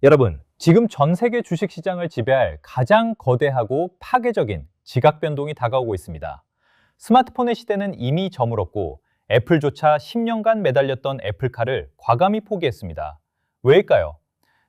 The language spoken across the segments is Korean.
여러분, 지금 전 세계 주식시장을 지배할 가장 거대하고 파괴적인 지각 변동이 다가오고 있습니다. 스마트폰의 시대는 이미 저물었고 애플조차 10년간 매달렸던 애플카를 과감히 포기했습니다. 왜일까요?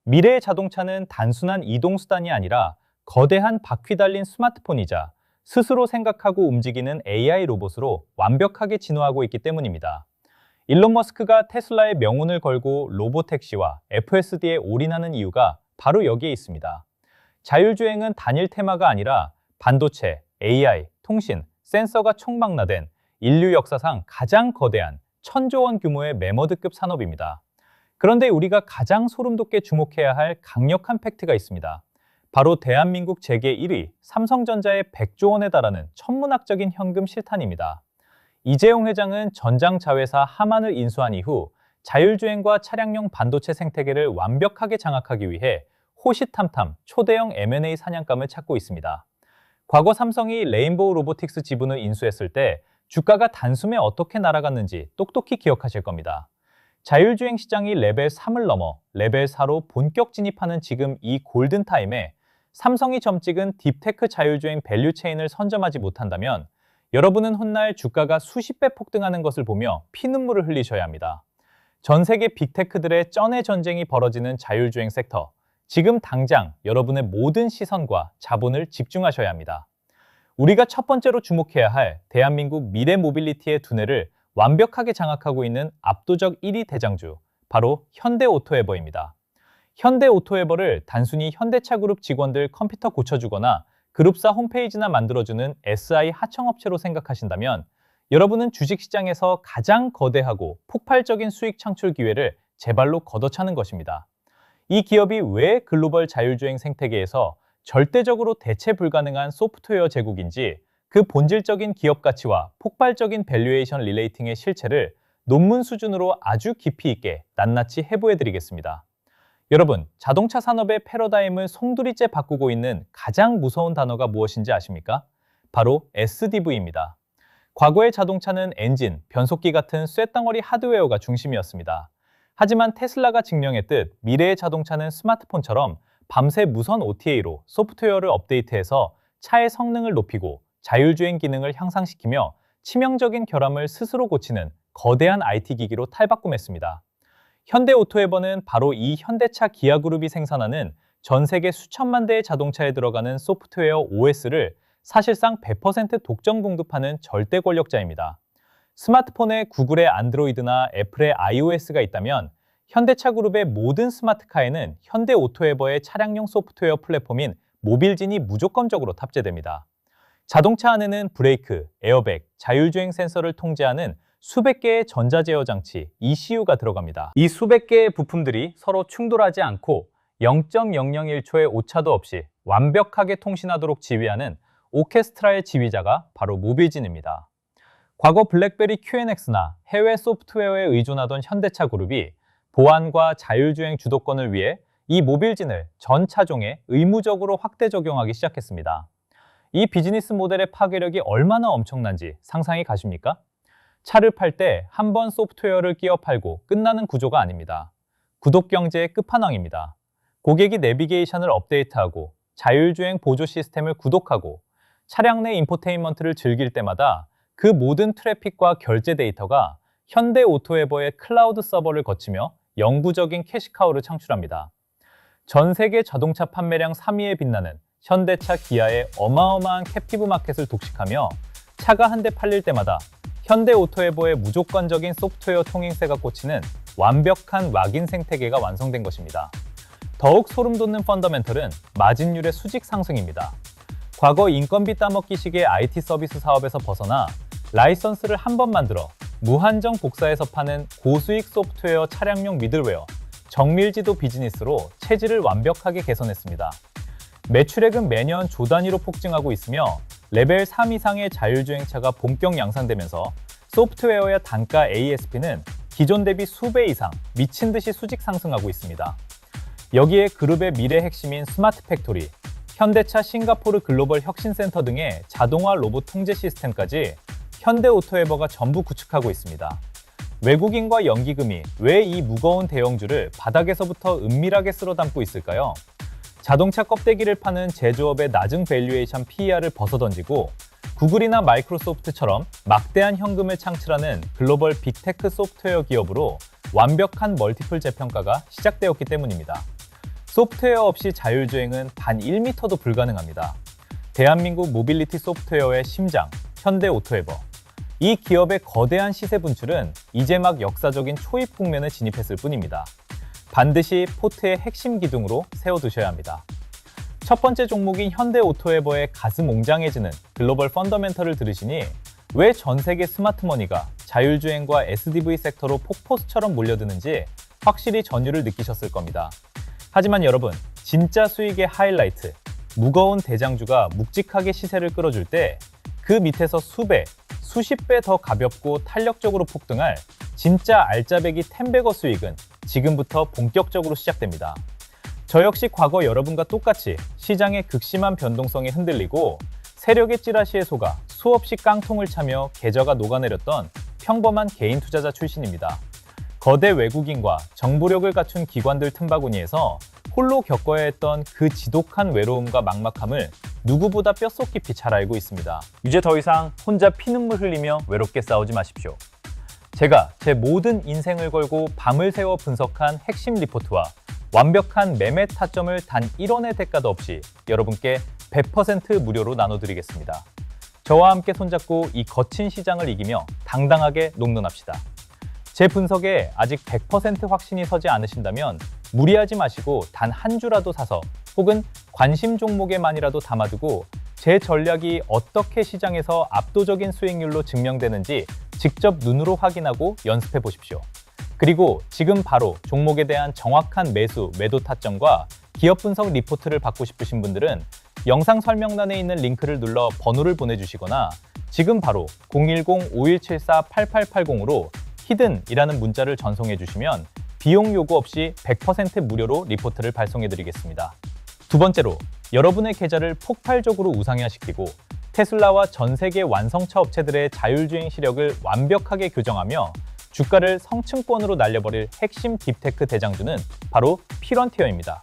미래의 자동차는 단순한 이동수단이 아니라 거대한 바퀴 달린 스마트폰이자 스스로 생각하고 움직이는 AI 로봇으로 완벽하게 진화하고 있기 때문입니다. 일론 머스크가 테슬라의 명운을 걸고 로보택시와 FSD에 올인하는 이유가 바로 여기에 있습니다. 자율주행은 단일 테마가 아니라 반도체, AI, 통신, 센서가 총망라된 인류 역사상 가장 거대한 1000조 원 규모의 매머드급 산업입니다. 그런데 우리가 가장 소름 돋게 주목해야 할 강력한 팩트가 있습니다. 바로 대한민국 재계 1위 삼성전자의 100조 원에 달하는 천문학적인 현금 실탄입니다. 이재용 회장은 전장 자회사 하만을 인수한 이후 자율주행과 차량용 반도체 생태계를 완벽하게 장악하기 위해 호시탐탐 초대형 M&A 사냥감을 찾고 있습니다. 과거 삼성이 레인보우 로보틱스 지분을 인수했을 때 주가가 단숨에 어떻게 날아갔는지 똑똑히 기억하실 겁니다. 자율주행 시장이 레벨 3을 넘어 레벨 4로 본격 진입하는 지금 이 골든타임에 삼성이 점 찍은 딥테크 자율주행 밸류체인을 선점하지 못한다면 여러분은 훗날 주가가 수십 배 폭등하는 것을 보며 피눈물을 흘리셔야 합니다. 전 세계 빅테크들의 쩐의 전쟁이 벌어지는 자율주행 섹터, 지금 당장 여러분의 모든 시선과 자본을 집중하셔야 합니다. 우리가 첫 번째로 주목해야 할 대한민국 미래 모빌리티의 두뇌를 완벽하게 장악하고 있는 압도적 1위 대장주, 바로 현대오토에버입니다. 현대오토에버를 단순히 현대차 그룹 직원들 컴퓨터 고쳐주거나 그룹사 홈페이지나 만들어주는 SI 하청업체로 생각하신다면 여러분은 주식시장에서 가장 거대하고 폭발적인 수익 창출 기회를 제 발로 걷어차는 것입니다. 이 기업이 왜 글로벌 자율주행 생태계에서 절대적으로 대체 불가능한 소프트웨어 제국인지 그 본질적인 기업 가치와 폭발적인 밸류에이션 릴레이팅의 실체를 논문 수준으로 아주 깊이 있게 낱낱이 해부해드리겠습니다. 여러분, 자동차 산업의 패러다임을 송두리째 바꾸고 있는 가장 무서운 단어가 무엇인지 아십니까? 바로 SDV입니다. 과거의 자동차는 엔진, 변속기 같은 쇳덩어리 하드웨어가 중심이었습니다. 하지만 테슬라가 증명했듯 미래의 자동차는 스마트폰처럼 밤새 무선 OTA로 소프트웨어를 업데이트해서 차의 성능을 높이고 자율주행 기능을 향상시키며 치명적인 결함을 스스로 고치는 거대한 IT 기기로 탈바꿈했습니다. 현대오토에버는 바로 이 현대차 기아그룹이 생산하는 전 세계 수천만 대의 자동차에 들어가는 소프트웨어 OS를 사실상 100% 독점 공급하는 절대 권력자입니다. 스마트폰에 구글의 안드로이드나 애플의 iOS가 있다면 현대차 그룹의 모든 스마트카에는 현대오토에버의 차량용 소프트웨어 플랫폼인 모빌진이 무조건적으로 탑재됩니다. 자동차 안에는 브레이크, 에어백, 자율주행 센서를 통제하는 수백 개의 전자제어 장치, ECU가 들어갑니다. 이 수백 개의 부품들이 서로 충돌하지 않고 0.001초의 오차도 없이 완벽하게 통신하도록 지휘하는 오케스트라의 지휘자가 바로 모빌진입니다. 과거 블랙베리 QNX나 해외 소프트웨어에 의존하던 현대차 그룹이 보안과 자율주행 주도권을 위해 이 모빌진을 전 차종에 의무적으로 확대 적용하기 시작했습니다. 이 비즈니스 모델의 파괴력이 얼마나 엄청난지 상상이 가십니까? 차를 팔 때 한 번 소프트웨어를 끼워 팔고 끝나는 구조가 아닙니다. 구독 경제의 끝판왕입니다. 고객이 내비게이션을 업데이트하고 자율주행 보조 시스템을 구독하고 차량 내 인포테인먼트를 즐길 때마다 그 모든 트래픽과 결제 데이터가 현대오토에버의 클라우드 서버를 거치며 영구적인 캐시카우를 창출합니다. 전 세계 자동차 판매량 3위에 빛나는 현대차 기아의 어마어마한 캡티브 마켓을 독식하며 차가 한 대 팔릴 때마다 현대오토에버의 무조건적인 소프트웨어 통행세가 꽂히는 완벽한 왁인 생태계가 완성된 것입니다. 더욱 소름 돋는 펀더멘털은 마진율의 수직 상승입니다. 과거 인건비 따먹기식의 IT 서비스 사업에서 벗어나 라이선스를 한 번 만들어 무한정 복사해서 파는 고수익 소프트웨어 차량용 미들웨어, 정밀지도 비즈니스로 체질을 완벽하게 개선했습니다. 매출액은 매년 조 단위로 폭증하고 있으며 레벨 3 이상의 자율주행차가 본격 양산되면서 소프트웨어의 단가 ASP는 기존 대비 수배 이상 미친 듯이 수직 상승하고 있습니다. 여기에 그룹의 미래 핵심인 스마트 팩토리, 현대차 싱가포르 글로벌 혁신센터 등의 자동화 로봇 통제 시스템까지 현대오토에버가 전부 구축하고 있습니다. 외국인과 연기금이 왜 이 무거운 대형주를 바닥에서부터 은밀하게 쓸어 담고 있을까요? 자동차 껍데기를 파는 제조업의 낮은 밸류에이션 PER을 벗어던지고 구글이나 마이크로소프트처럼 막대한 현금을 창출하는 글로벌 빅테크 소프트웨어 기업으로 완벽한 멀티플 재평가가 시작되었기 때문입니다. 소프트웨어 없이 자율주행은 단 1m도 불가능합니다. 대한민국 모빌리티 소프트웨어의 심장, 현대오토에버. 이 기업의 거대한 시세 분출은 이제 막 역사적인 초입 국면에 진입했을 뿐입니다. 반드시 포트의 핵심 기둥으로 세워두셔야 합니다. 첫 번째 종목인 현대오토에버의 가슴 웅장해지는 글로벌 펀더멘털을 들으시니 왜 전 세계 스마트머니가 자율주행과 SDV 섹터로 폭포수처럼 몰려드는지 확실히 전율을 느끼셨을 겁니다. 하지만 여러분, 진짜 수익의 하이라이트, 무거운 대장주가 묵직하게 시세를 끌어줄 때 그 밑에서 수배, 수십 배 더 가볍고 탄력적으로 폭등할 진짜 알짜배기 텐베거 수익은 지금부터 본격적으로 시작됩니다. 저 역시 과거 여러분과 똑같이 시장의 극심한 변동성에 흔들리고 세력의 찌라시에 속아 수없이 깡통을 차며 계좌가 녹아내렸던 평범한 개인 투자자 출신입니다. 거대 외국인과 정보력을 갖춘 기관들 틈바구니에서 홀로 겪어야 했던 그 지독한 외로움과 막막함을 누구보다 뼛속 깊이 잘 알고 있습니다. 이제 더 이상 혼자 피눈물 흘리며 외롭게 싸우지 마십시오. 제가 제 모든 인생을 걸고 밤을 새워 분석한 핵심 리포트와 완벽한 매매 타점을 단 1원의 대가도 없이 여러분께 100% 무료로 나눠드리겠습니다. 저와 함께 손잡고 이 거친 시장을 이기며 당당하게 롱런합시다. 제 분석에 아직 100% 확신이 서지 않으신다면 무리하지 마시고 단 한 주라도 사서 혹은 관심 종목에만이라도 담아두고 제 전략이 어떻게 시장에서 압도적인 수익률로 증명되는지 직접 눈으로 확인하고 연습해 보십시오. 그리고 지금 바로 종목에 대한 정확한 매수, 매도 타점과 기업 분석 리포트를 받고 싶으신 분들은 영상 설명란에 있는 링크를 눌러 번호를 보내주시거나 지금 바로 010-5174-8880으로 히든이라는 문자를 전송해 주시면 비용 요구 없이 100% 무료로 리포트를 발송해 드리겠습니다. 두 번째로, 여러분의 계좌를 폭발적으로 우상향시키고 테슬라와 전 세계 완성차 업체들의 자율주행 시력을 완벽하게 교정하며 주가를 성층권으로 날려버릴 핵심 딥테크 대장주는 바로 피런티어입니다.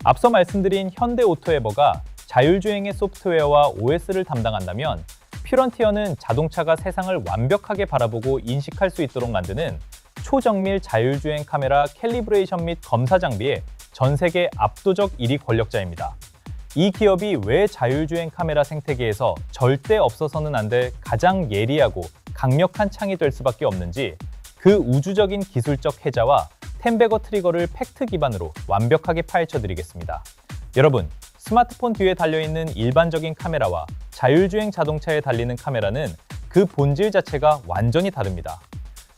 앞서 말씀드린 현대오토에버가 자율주행의 소프트웨어와 OS를 담당한다면 피런티어는 자동차가 세상을 완벽하게 바라보고 인식할 수 있도록 만드는 초정밀 자율주행 카메라 캘리브레이션 및 검사 장비의 전 세계 압도적 1위 권력자입니다. 이 기업이 왜 자율주행 카메라 생태계에서 절대 없어서는 안 될 가장 예리하고 강력한 창이 될 수밖에 없는지 그 우주적인 기술적 해자와 텐베거 트리거를 팩트 기반으로 완벽하게 파헤쳐드리겠습니다. 여러분, 스마트폰 뒤에 달려있는 일반적인 카메라와 자율주행 자동차에 달리는 카메라는 그 본질 자체가 완전히 다릅니다.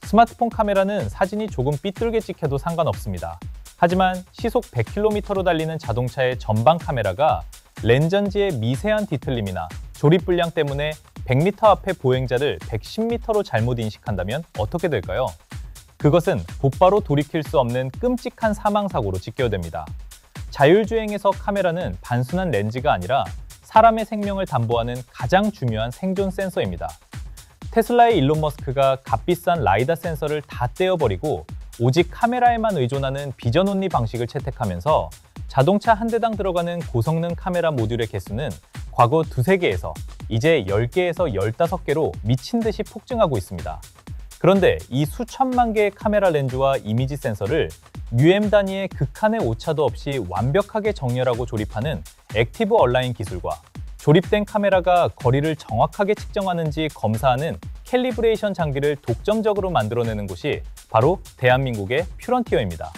스마트폰 카메라는 사진이 조금 삐뚤게 찍혀도 상관없습니다. 하지만 시속 100km로 달리는 자동차의 전방 카메라가 렌전지의 미세한 뒤틀림이나 조립 불량 때문에 100m 앞의 보행자를 110m로 잘못 인식한다면 어떻게 될까요? 그것은 곧바로 돌이킬 수 없는 끔찍한 사망사고로 직결됩니다. 자율주행에서 카메라는 단순한 렌즈가 아니라 사람의 생명을 담보하는 가장 중요한 생존 센서입니다. 테슬라의 일론 머스크가 값비싼 라이다 센서를 다 떼어버리고 오직 카메라에만 의존하는 비전 온리 방식을 채택하면서 자동차 한 대당 들어가는 고성능 카메라 모듈의 개수는 과거 2~3개에서 이제 10개에서 15개로 미친 듯이 폭증하고 있습니다. 그런데 이 수천만 개의 카메라 렌즈와 이미지 센서를 UM 단위의 극한의 오차도 없이 완벽하게 정렬하고 조립하는 액티브 얼라인 기술과 조립된 카메라가 거리를 정확하게 측정하는지 검사하는 캘리브레이션 장비를 독점적으로 만들어내는 곳이 바로 대한민국의 퓨런티어입니다.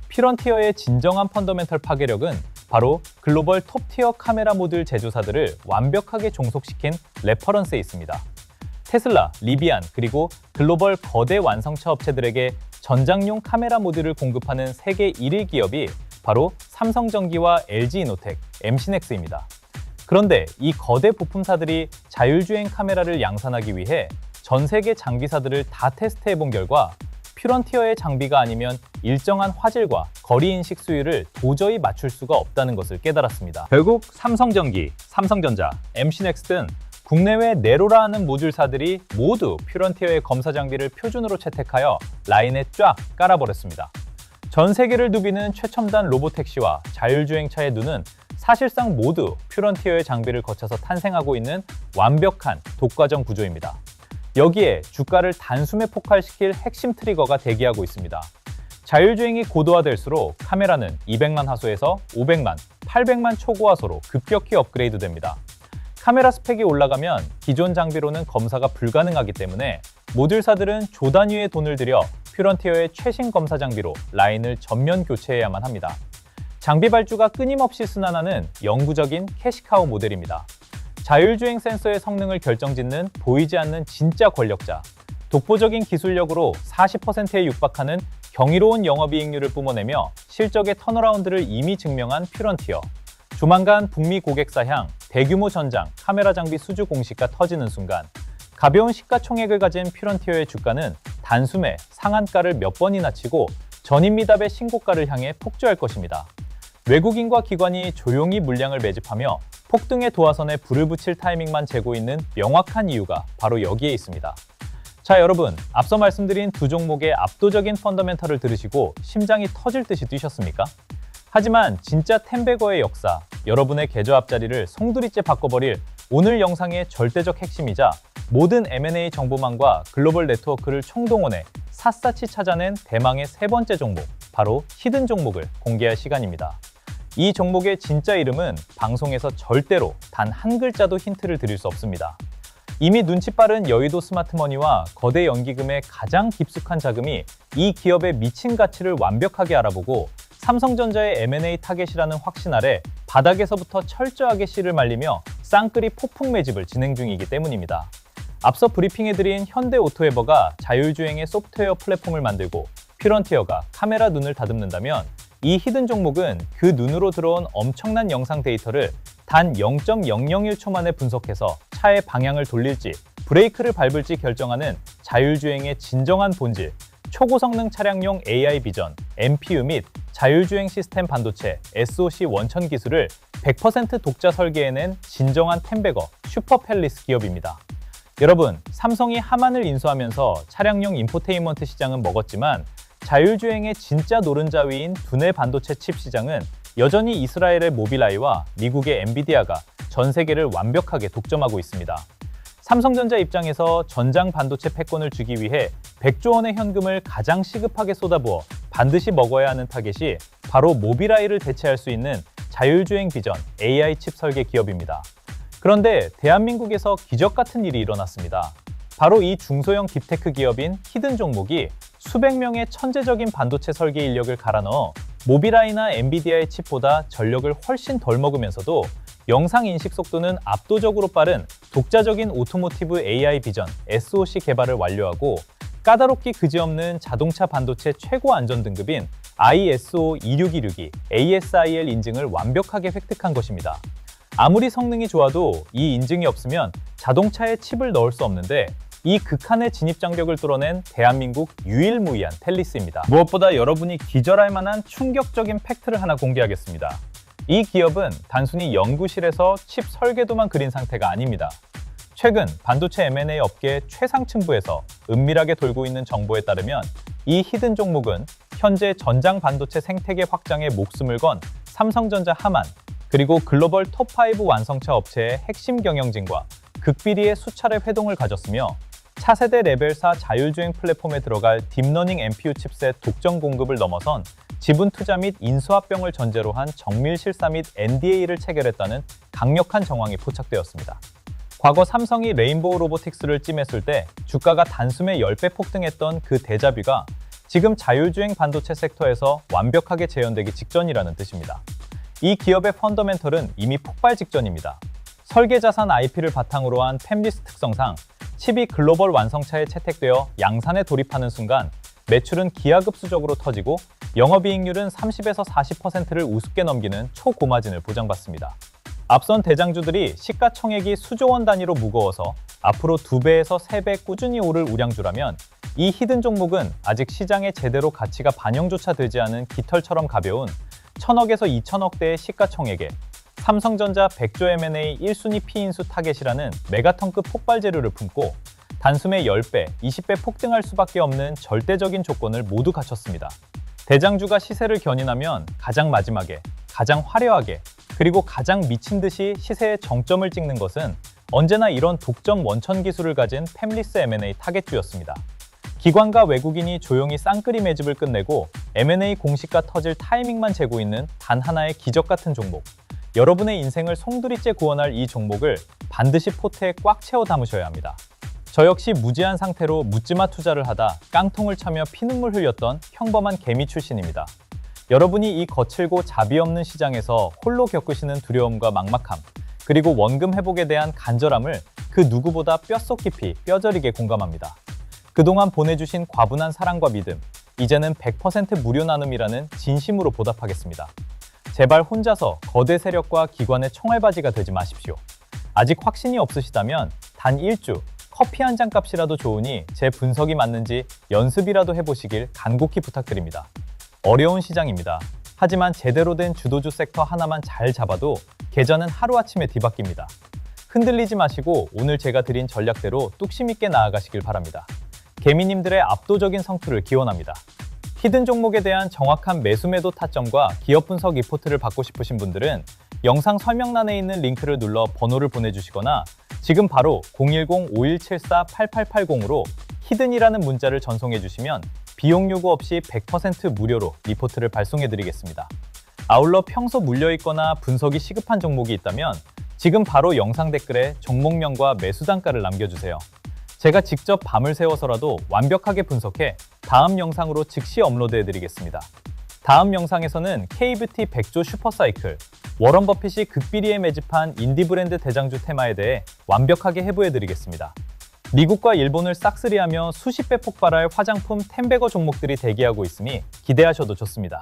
퓨런티어의 진정한 펀더멘털 파괴력은 바로 글로벌 톱티어 카메라 모듈 제조사들을 완벽하게 종속시킨 레퍼런스에 있습니다. 테슬라, 리비안, 그리고 글로벌 거대 완성차 업체들에게 전장용 카메라 모듈을 공급하는 세계 1위 기업이 바로 삼성전기와 LG이노텍, 엠신엑스입니다. 그런데 이 거대 부품사들이 자율주행 카메라를 양산하기 위해 전 세계 장비사들을 다 테스트해본 결과 퓨런티어의 장비가 아니면 일정한 화질과 거리인식 수율을 도저히 맞출 수가 없다는 것을 깨달았습니다. 결국 삼성전기, 삼성전자, 엠신엑스 등 국내외 네로라 하는 모듈사들이 모두 퓨런티어의 검사 장비를 표준으로 채택하여 라인에 쫙 깔아버렸습니다. 전 세계를 누비는 최첨단 로보택시와 자율주행차의 눈은 사실상 모두 퓨런티어의 장비를 거쳐서 탄생하고 있는 완벽한 독과점 구조입니다. 여기에 주가를 단숨에 폭발시킬 핵심 트리거가 대기하고 있습니다. 자율주행이 고도화될수록 카메라는 200만 화소에서 500만, 800만 초고화소로 급격히 업그레이드됩니다. 카메라 스펙이 올라가면 기존 장비로는 검사가 불가능하기 때문에 모듈사들은 조 단위의 돈을 들여 퓨런티어의 최신 검사 장비로 라인을 전면 교체해야만 합니다. 장비 발주가 끊임없이 순환하는 영구적인 캐시카우 모델입니다. 자율주행 센서의 성능을 결정짓는 보이지 않는 진짜 권력자, 독보적인 기술력으로 40%에 육박하는 경이로운 영업이익률을 뿜어내며 실적의 턴어라운드를 이미 증명한 퓨런티어. 조만간 북미 고객사 향 대규모 전장 카메라 장비 수주 공시가 터지는 순간 가벼운 시가총액을 가진 퓨런티어의 주가는 단숨에 상한가를 몇 번이나 치고 전인미답의 신고가를 향해 폭주할 것입니다. 외국인과 기관이 조용히 물량을 매집하며 폭등의 도화선에 불을 붙일 타이밍만 재고 있는 명확한 이유가 바로 여기에 있습니다. 자, 여러분, 앞서 말씀드린 두 종목의 압도적인 펀더멘털을 들으시고 심장이 터질 듯이 뛰셨습니까? 하지만 진짜 텐베거의 역사, 여러분의 계좌 앞자리를 송두리째 바꿔버릴 오늘 영상의 절대적 핵심이자 모든 M&A 정보망과 글로벌 네트워크를 총동원해 샅샅이 찾아낸 대망의 세 번째 종목, 바로 히든 종목을 공개할 시간입니다. 이 종목의 진짜 이름은 방송에서 절대로 단 한 글자도 힌트를 드릴 수 없습니다. 이미 눈치 빠른 여의도 스마트머니와 거대 연기금의 가장 깊숙한 자금이 이 기업의 미친 가치를 완벽하게 알아보고 삼성전자의 M&A 타겟이라는 확신 아래 바닥에서부터 철저하게 씨를 말리며 쌍끌이 폭풍 매집을 진행 중이기 때문입니다. 앞서 브리핑해드린 현대오토에버가 자율주행의 소프트웨어 플랫폼을 만들고 퓨런티어가 카메라 눈을 다듬는다면 이 히든 종목은 그 눈으로 들어온 엄청난 영상 데이터를 단 0.001초 만에 분석해서 차의 방향을 돌릴지 브레이크를 밟을지 결정하는 자율주행의 진정한 본질, 초고성능 차량용 AI 비전, MPU 및 자율주행 시스템 반도체, SoC 원천 기술을 100% 독자 설계해낸 진정한 텐베거, 슈퍼팰리스 기업입니다. 여러분, 삼성이 하만을 인수하면서 차량용 인포테인먼트 시장은 먹었지만 자율주행의 진짜 노른자위인 두뇌 반도체 칩 시장은 여전히 이스라엘의 모빌아이와 미국의 엔비디아가 전 세계를 완벽하게 독점하고 있습니다. 삼성전자 입장에서 전장 반도체 패권을 주기 위해 100조 원의 현금을 가장 시급하게 쏟아부어 반드시 먹어야 하는 타겟이 바로 모빌아이를 대체할 수 있는 자율주행 비전 AI 칩 설계 기업입니다. 그런데 대한민국에서 기적 같은 일이 일어났습니다. 바로 이 중소형 딥테크 기업인 히든 종목이 수백 명의 천재적인 반도체 설계 인력을 갈아 넣어 모빌아이나 엔비디아의 칩보다 전력을 훨씬 덜 먹으면서도 영상 인식 속도는 압도적으로 빠른 독자적인 오토모티브 AI 비전 SoC 개발을 완료하고 까다롭기 그지없는 자동차 반도체 최고 안전 등급인 ISO 26262 ASIL 인증을 완벽하게 획득한 것입니다. 아무리 성능이 좋아도 이 인증이 없으면 자동차에 칩을 넣을 수 없는데 이 극한의 진입 장벽을 뚫어낸 대한민국 유일무이한 텔리스입니다. 무엇보다 여러분이 기절할 만한 충격적인 팩트를 하나 공개하겠습니다. 이 기업은 단순히 연구실에서 칩 설계도만 그린 상태가 아닙니다. 최근 반도체 M&A 업계 최상층부에서 은밀하게 돌고 있는 정보에 따르면 이 히든 종목은 현재 전장 반도체 생태계 확장에 목숨을 건 삼성전자 하만, 그리고 글로벌 톱5 완성차 업체의 핵심 경영진과 극비리의 수차례 회동을 가졌으며 차세대 레벨 4 자율주행 플랫폼에 들어갈 딥러닝 NPU 칩셋 독점 공급을 넘어선 지분 투자 및 인수합병을 전제로 한 정밀 실사 및 NDA를 체결했다는 강력한 정황이 포착되었습니다. 과거 삼성이 레인보우 로보틱스를 찜했을 때 주가가 단숨에 10배 폭등했던 그 데자뷰가 지금 자율주행 반도체 섹터에서 완벽하게 재현되기 직전이라는 뜻입니다. 이 기업의 펀더멘털은 이미 폭발 직전입니다. 설계 자산 IP를 바탕으로 한 팹리스 특성상 칩이 글로벌 완성차에 채택되어 양산에 돌입하는 순간 매출은 기하급수적으로 터지고 영업이익률은 30에서 40%를 우습게 넘기는 초고마진을 보장받습니다. 앞선 대장주들이 시가총액이 수조 원 단위로 무거워서 앞으로 2배에서 3배 꾸준히 오를 우량주라면 이 히든 종목은 아직 시장에 제대로 가치가 반영조차 되지 않은 깃털처럼 가벼운 1000억에서 2000억대의 시가총액에 삼성전자 백조 M&A 1순위 P인수 타겟이라는 메가턴급 폭발 재료를 품고 단숨에 10배, 20배 폭등할 수밖에 없는 절대적인 조건을 모두 갖췄습니다. 대장주가 시세를 견인하면 가장 마지막에, 가장 화려하게, 그리고 가장 미친 듯이 시세의 정점을 찍는 것은 언제나 이런 독점 원천 기술을 가진 팹리스 M&A 타겟주였습니다. 기관과 외국인이 조용히 쌍끌이 매집을 끝내고 M&A 공시가 터질 타이밍만 재고 있는 단 하나의 기적 같은 종목. 여러분의 인생을 송두리째 구원할 이 종목을 반드시 포트에 꽉 채워 담으셔야 합니다. 저 역시 무지한 상태로 묻지마 투자를 하다 깡통을 차며 피눈물 흘렸던 평범한 개미 출신입니다. 여러분이 이 거칠고 자비 없는 시장에서 홀로 겪으시는 두려움과 막막함, 그리고 원금 회복에 대한 간절함을 그 누구보다 뼛속 깊이 뼈저리게 공감합니다. 그동안 보내주신 과분한 사랑과 믿음, 이제는 100% 무료 나눔이라는 진심으로 보답하겠습니다. 제발 혼자서 거대 세력과 기관의 총알바지가 되지 마십시오. 아직 확신이 없으시다면 단 1주, 커피 한 잔 값이라도 좋으니 제 분석이 맞는지 연습이라도 해보시길 간곡히 부탁드립니다. 어려운 시장입니다. 하지만 제대로 된 주도주 섹터 하나만 잘 잡아도 계좌는 하루아침에 뒤바뀝니다. 흔들리지 마시고 오늘 제가 드린 전략대로 뚝심 있게 나아가시길 바랍니다. 개미님들의 압도적인 성투를 기원합니다. 히든 종목에 대한 정확한 매수 매도 타점과 기업 분석 리포트를 받고 싶으신 분들은 영상 설명란에 있는 링크를 눌러 번호를 보내주시거나 지금 바로 010-5174-8880으로 히든이라는 문자를 전송해 주시면 비용 요구 없이 100% 무료로 리포트를 발송해 드리겠습니다. 아울러 평소 물려있거나 분석이 시급한 종목이 있다면 지금 바로 영상 댓글에 종목명과 매수 단가를 남겨주세요. 제가 직접 밤을 새워서라도 완벽하게 분석해 다음 영상으로 즉시 업로드해 드리겠습니다. 다음 영상에서는 K뷰티 백조 슈퍼사이클, 워런 버핏이 극비리에 매집한 인디 브랜드 대장주 테마에 대해 완벽하게 해부해 드리겠습니다. 미국과 일본을 싹쓸이하며 수십 배 폭발할 화장품 10배거 종목들이 대기하고 있으니 기대하셔도 좋습니다.